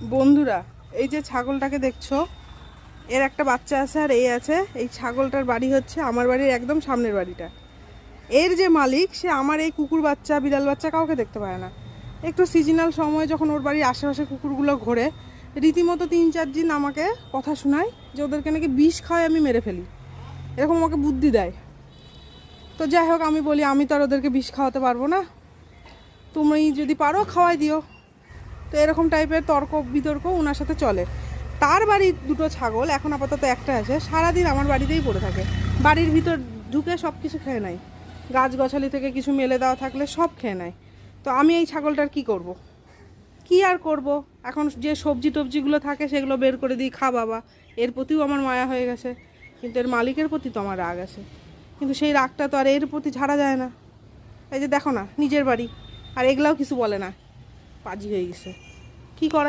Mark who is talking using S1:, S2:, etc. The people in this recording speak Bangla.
S1: বন্ধুরা, এই যে ছাগলটাকে দেখছো, এর একটা বাচ্চা আছে আর এই আছে। এই ছাগলটার বাড়ি হচ্ছে আমার বাড়ির একদম সামনের বাড়িটা। এর যে মালিক, সে আমার এই কুকুর বাচ্চা বিড়াল বাচ্চা কাউকে দেখতে পায় না। একটু সিজনাল সময় যখন ওর বাড়ির আশেপাশে কুকুরগুলো ঘোরে, রীতিমতো 3-4 দিন আমাকে কথা শোনায় যে ওদেরকে নাকি বিষ খাওয়ায় আমি মেরে ফেলি, এরকম আমাকে বুদ্ধি দেয়। তো যাই হোক, আমি বলি আমি তো আর ওদেরকে বিষ খাওয়াতে পারবো না, তুমি যদি পারো খাওয়াই দিও। তো এরকম টাইপের তর্ক বিতর্ক ওনার সাথে চলে। তার বাড়ির দুটো ছাগল, এখন আপাতত একটা আছে, সারাদিন আমার বাড়িতেই পড়ে থাকে। বাড়ির ভিতর ঢুকে সব কিছু খেয়ে নেয়, গাছগাছালি থেকে কিছু মেলে দেওয়া থাকলে সব খেয়ে নেয়। তো আমি এই ছাগলটার কি করব? কি আর করব, এখন যে সবজি টবজিগুলো থাকে সেগুলো বের করে দিই, খা বাবা। এর প্রতিও আমার মায়া হয়ে গেছে, কিন্তু এর মালিকের প্রতি তো আমার রাগ আছে। কিন্তু সেই রাগটা তো আর এর প্রতি ঝাড়া যায় না। এই যে দেখো না, নিজের বাড়ি, আর এগুলাও কিছু বলে না, পাজি হয়ে গেছে। কি করা